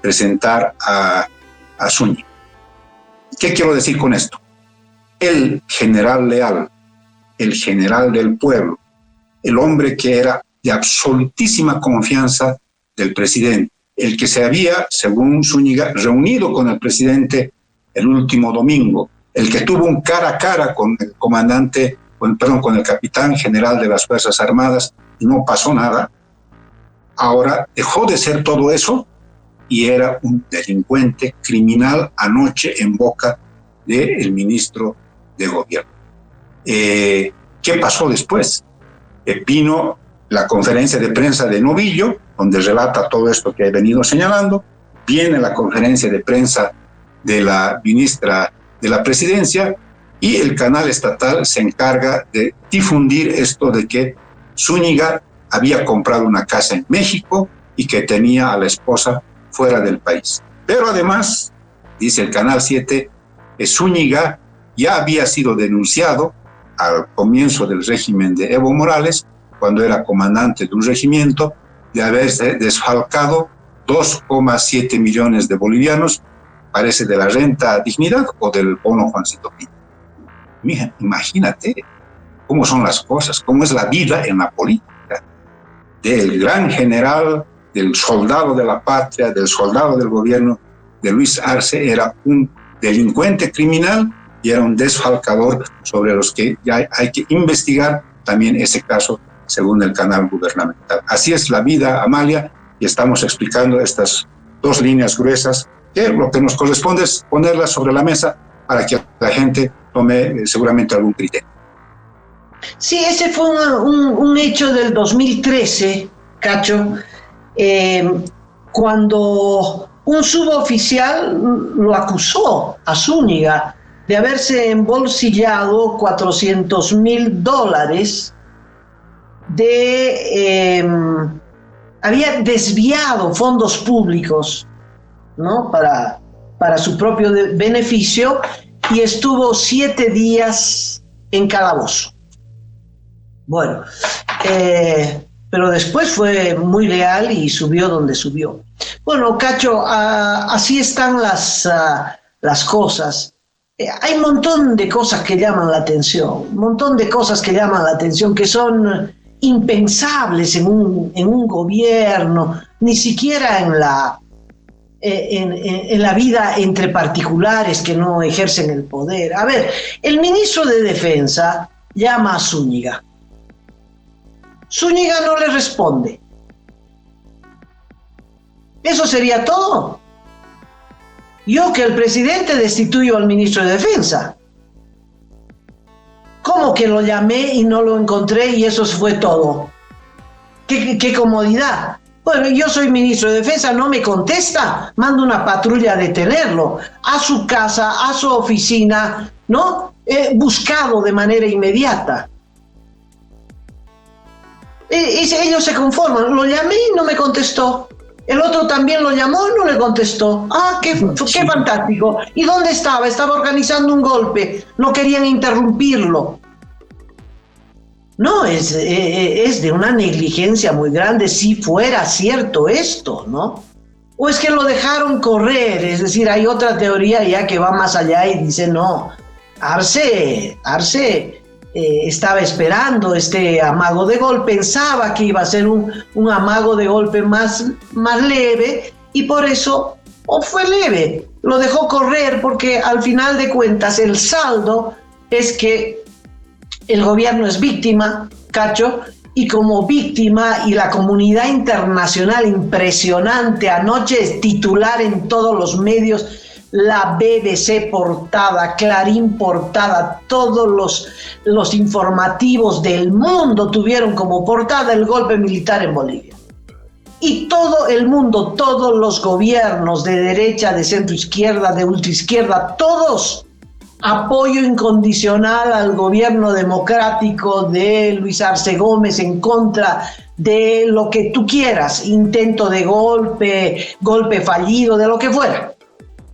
presentar a Zúñiga. ¿Qué quiero decir con esto? El general leal, el general del pueblo, el hombre que era de absolutísima confianza del presidente, el que se había, según Zúñiga, reunido con el presidente el último domingo, el que tuvo un cara a cara con el comandante con el capitán general de las Fuerzas Armadas y no pasó nada. Ahora dejó de ser todo eso y era un delincuente criminal anoche en boca del ministro de Gobierno. ¿Qué pasó después? Vino la conferencia de prensa de Novillo, donde relata todo esto que he venido señalando. Viene la conferencia de prensa de la ministra de la Presidencia y el canal estatal se encarga de difundir esto de que Zúñiga había comprado una casa en México y que tenía a la esposa fuera del país. Pero además, dice el Canal 7, Zúñiga ya había sido denunciado al comienzo del régimen de Evo Morales, cuando era comandante de un regimiento, de haberse desfalcado 2,7 millones de bolivianos, parece de la renta dignidad o del bono Juancito Pinto. Mira, imagínate cómo son las cosas, cómo es la vida en la política. Del gran general, del soldado de la patria, del soldado del gobierno de Luis Arce, era un delincuente criminal y era un desfalcador sobre los que ya hay que investigar también ese caso según el canal gubernamental. Así es la vida, Amalia, y estamos explicando estas dos líneas gruesas que lo que nos corresponde es ponerlas sobre la mesa para que la gente tome seguramente algún criterio. Sí, ese fue un hecho del 2013, Cacho, cuando un suboficial lo acusó a Zúñiga de haberse embolsillado $400,000 había desviado fondos públicos, ¿no? para su propio beneficio, y estuvo 7 días en calabozo. Bueno, pero después fue muy leal y subió donde subió. Bueno, Cacho, así están las cosas. Hay un montón de cosas que llaman la atención, que son impensables en un gobierno, ni siquiera en la vida entre particulares que no ejercen el poder. A ver, el ministro de Defensa llama a Zúñiga. Zúñiga no le responde. Eso sería todo. Yo, que el presidente destituyo al ministro de Defensa. ¿Cómo que lo llamé y no lo encontré y eso fue todo? ¿Qué comodidad? Bueno, yo soy ministro de Defensa, no me contesta, mando una patrulla a detenerlo, a su casa, a su oficina, ¿no? Buscado de manera inmediata. Ellos se conforman. Lo llamé y no me contestó. El otro también lo llamó y no le contestó. Ah, qué fantástico. ¿Y dónde estaba? Estaba organizando un golpe. No querían interrumpirlo. No, es de una negligencia muy grande si fuera cierto esto, ¿no? O es que lo dejaron correr. Es decir, hay otra teoría ya que va más allá y dice, no, Arce estaba esperando este amago de gol, pensaba que iba a ser un amago de golpe más leve, y por eso, o fue leve, lo dejó correr, porque al final de cuentas el saldo es que el gobierno es víctima, Cacho, y como víctima, y la comunidad internacional impresionante, anoche es titular en todos los medios, la BBC portada, Clarín portada, todos los informativos del mundo tuvieron como portada el golpe militar en Bolivia. Y todo el mundo, todos los gobiernos de derecha, de centro izquierda, de ultraizquierda, todos apoyo incondicional al gobierno democrático de Luis Arce Gómez en contra de lo que tú quieras, intento de golpe fallido, de lo que fuera.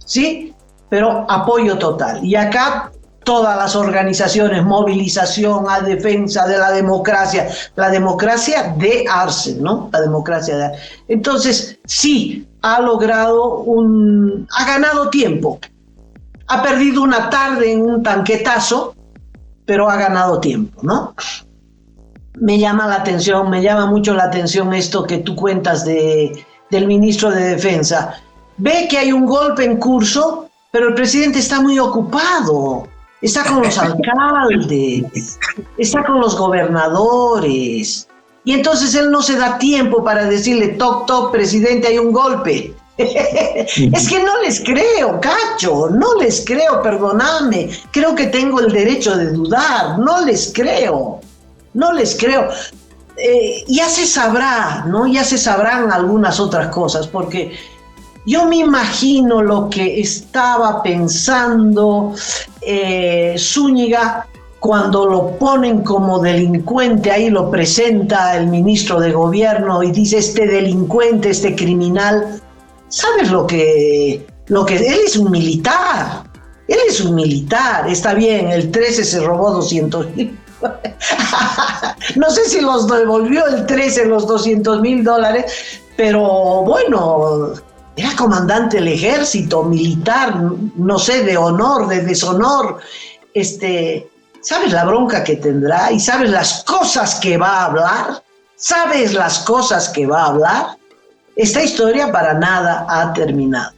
¿Sí? Pero apoyo total. Y acá todas las organizaciones, movilización a defensa de la democracia de Arce, ¿no? La democracia de Arce. Entonces, sí, ha ganado tiempo. Ha perdido una tarde en un tanquetazo, pero ha ganado tiempo, ¿no? Me llama mucho la atención esto que tú cuentas del ministro de Defensa. Ve que hay un golpe en curso, pero el presidente está muy ocupado. está con los alcaldes, está con los gobernadores. Y entonces él no se da tiempo para decirle, toc, toc, presidente, hay un golpe. Es que no les creo, Cacho, no les creo, perdóname. Creo que tengo el derecho de dudar, no les creo. Ya se sabrá, ¿no? Ya se sabrán algunas otras cosas, porque yo me imagino lo que estaba pensando Zúñiga cuando lo ponen como delincuente, ahí lo presenta el ministro de gobierno y dice, este delincuente, este criminal, ¿sabes lo que él es un militar? Él es un militar, está bien, el 13 se robó 200,000. No sé si los devolvió el 13 los $200,000, pero bueno, era comandante del ejército, militar, no sé, de honor, de deshonor. ¿Sabes la bronca que tendrá? ¿Y sabes las cosas que va a hablar? ¿Sabes las cosas que va a hablar? Esta historia para nada ha terminado.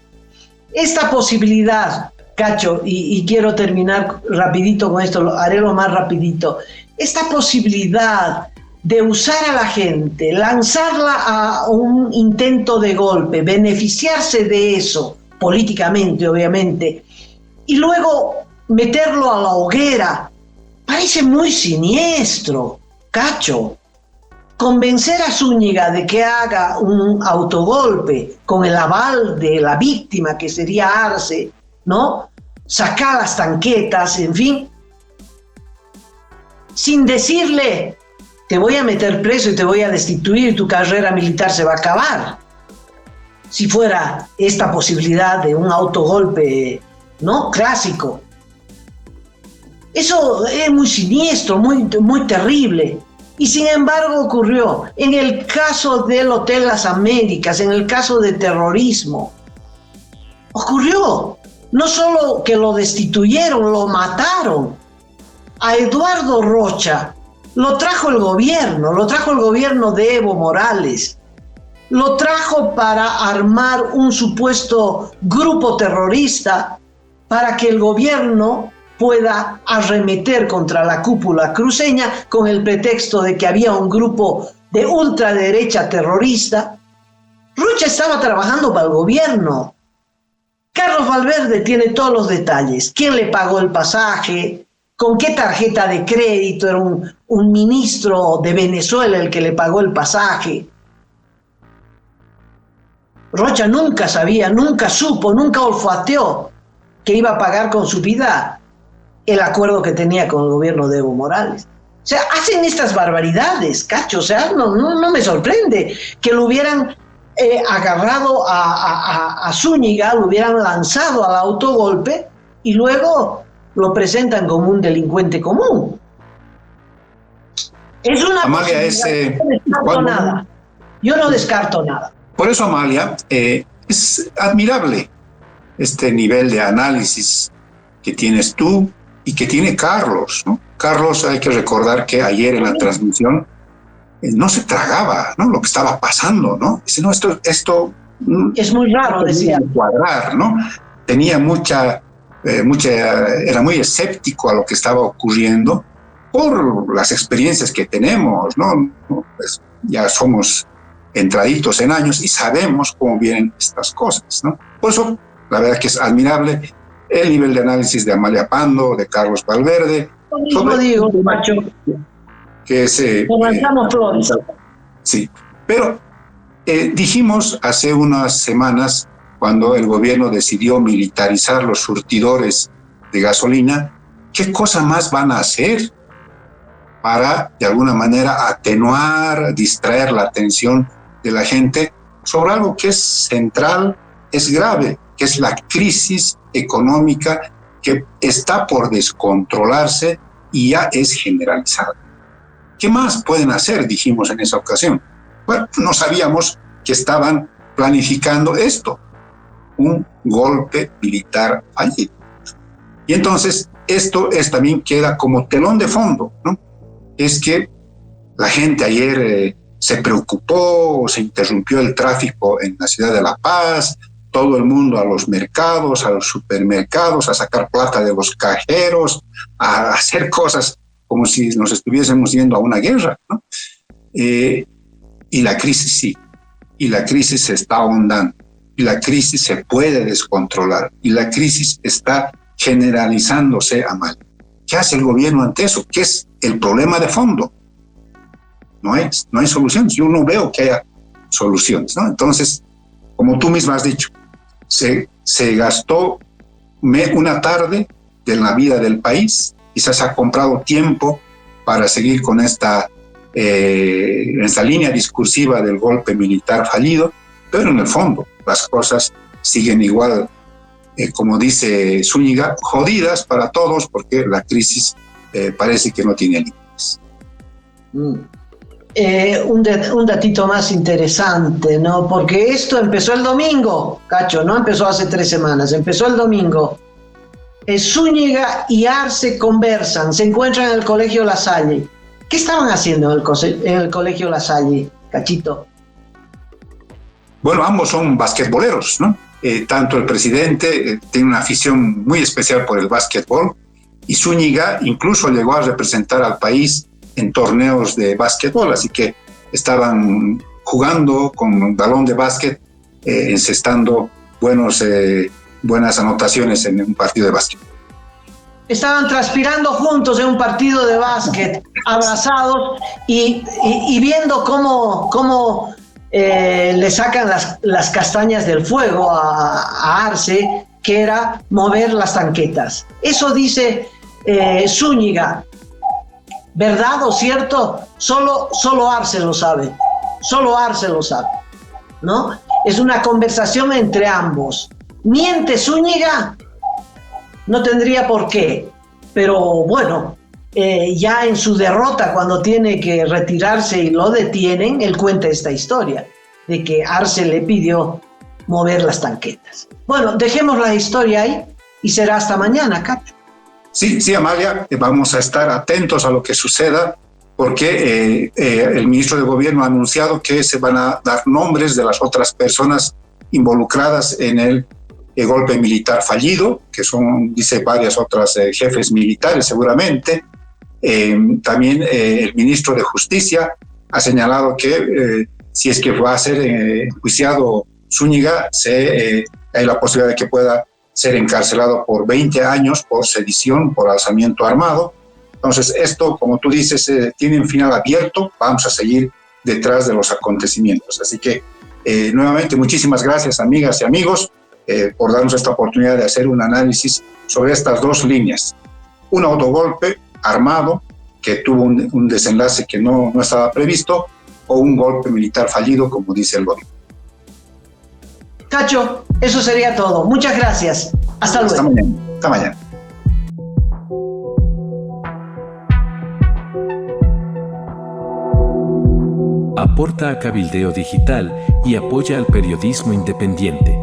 Esta posibilidad, Cacho, y quiero terminar rapidito con esto, lo haré lo más rapidito. Esta posibilidad de usar a la gente, lanzarla a un intento de golpe, beneficiarse de eso, políticamente, obviamente, y luego meterlo a la hoguera, parece muy siniestro, Cacho. Convencer a Zúñiga de que haga un autogolpe con el aval de la víctima, que sería Arce, ¿no? Sacar las tanquetas, en fin, sin decirle, te voy a meter preso y te voy a destituir, tu carrera militar se va a acabar. Si fuera esta posibilidad de un autogolpe, ¿no? Clásico. Eso es muy siniestro, muy, muy terrible. Y sin embargo ocurrió. En el caso del Hotel Las Américas, en el caso de terrorismo, ocurrió. No solo que lo destituyeron, lo mataron. A Eduardo Rocha lo trajo el gobierno de Evo Morales. Lo trajo para armar un supuesto grupo terrorista para que el gobierno pueda arremeter contra la cúpula cruceña con el pretexto de que había un grupo de ultraderecha terrorista. Rocha estaba trabajando para el gobierno. Carlos Valverde tiene todos los detalles. ¿Quién le pagó el pasaje? ¿Con qué tarjeta de crédito? Era un ministro de Venezuela el que le pagó el pasaje. Rocha nunca sabía, nunca supo, nunca olfateó que iba a pagar con su vida el acuerdo que tenía con el gobierno de Evo Morales. O sea, hacen estas barbaridades, Cacho. O sea, no me sorprende que lo hubieran agarrado a Zúñiga, lo hubieran lanzado al autogolpe y luego lo presentan como un delincuente común. Es una Amalia, yo no descarto nada. Por eso, Amalia, es admirable este nivel de análisis que tienes tú y que tiene Carlos, ¿no? Carlos, hay que recordar que ayer en la transmisión no se tragaba, ¿no?, lo que estaba pasando, ¿no? Dice, no, esto es muy raro, decía. Cuadrar, ¿no? Tenía era muy escéptico a lo que estaba ocurriendo por las experiencias que tenemos, ¿no? Pues ya somos entraditos en años y sabemos cómo vienen estas cosas, ¿no? Por eso, la verdad que es admirable el nivel de análisis de Amalia Pando, de Carlos Valverde. Lo digo, macho. Que se... Flores. Sí, pero dijimos hace unas semanas, cuando el gobierno decidió militarizar los surtidores de gasolina, ¿qué cosa más van a hacer para, de alguna manera, atenuar, distraer la atención de la gente sobre algo que es central, es grave, que es la crisis económica que está por descontrolarse y ya es generalizada? ¿Qué más pueden hacer? Dijimos en esa ocasión. Bueno, no sabíamos que estaban planificando esto, un golpe militar fallido. Y entonces esto también queda como telón de fondo, ¿no? Es que la gente ayer se preocupó, se interrumpió el tráfico en la ciudad de La Paz, todo el mundo a los mercados, a los supermercados, a sacar plata de los cajeros, a hacer cosas como si nos estuviésemos yendo a una guerra, ¿no? Y la crisis sí, y la crisis se está ahondando, y la crisis se puede descontrolar, y la crisis está generalizándose a mal. ¿Qué hace el gobierno ante eso? ¿Qué es el problema de fondo? No hay soluciones. Yo no veo que haya soluciones, ¿no? Entonces, como tú misma has dicho, se gastó una tarde de la vida del país, quizás ha comprado tiempo para seguir con esta línea discursiva del golpe militar fallido, pero en el fondo las cosas siguen igual, como dice Zúñiga, jodidas para todos porque la crisis parece que no tiene límites. Un datito más interesante, ¿no? Porque esto empezó el domingo, Cacho, no empezó hace 3 semanas, empezó el domingo. Zúñiga y Arce conversan, se encuentran en el Colegio La Salle. ¿Qué estaban haciendo en el Colegio La Salle, Cachito? Bueno, ambos son basquetboleros, ¿no? Tanto el presidente tiene una afición muy especial por el básquetbol, y Zúñiga incluso llegó a representar al país en torneos de básquetbol, así que estaban jugando con un balón de básquet, encestando buenas anotaciones en un partido de básquet. Estaban transpirando juntos en un partido de básquet, abrazados y viendo cómo le sacan las castañas del fuego a Arce, que era mover las tanquetas. Eso dice Zúñiga. ¿Verdad o cierto? Solo Arce lo sabe. Solo Arce lo sabe, ¿no? Es una conversación entre ambos. ¿Miente Zúñiga? No tendría por qué. Pero bueno, ya en su derrota, cuando tiene que retirarse y lo detienen, él cuenta esta historia de que Arce le pidió mover las tanquetas. Bueno, dejemos la historia ahí y será hasta mañana, Cacho. Sí, Amalia, vamos a estar atentos a lo que suceda, porque el ministro de Gobierno ha anunciado que se van a dar nombres de las otras personas involucradas en el golpe militar fallido, que son, dice, varias otras jefes militares seguramente. También el ministro de Justicia ha señalado que si es que va a ser enjuiciado Zúñiga, hay la posibilidad de que pueda ser encarcelado por 20 años por sedición, por alzamiento armado. Entonces esto, como tú dices, tiene un final abierto. Vamos a seguir detrás de los acontecimientos. Así que nuevamente muchísimas gracias, amigas y amigos, por darnos esta oportunidad de hacer un análisis sobre estas dos líneas. Un autogolpe armado que tuvo un desenlace que no estaba previsto, o un golpe militar fallido, como dice el gobierno. Cacho, eso sería todo. Muchas gracias. Hasta luego. Hasta mañana. Aporta a Cabildeo Digital y apoya al periodismo independiente.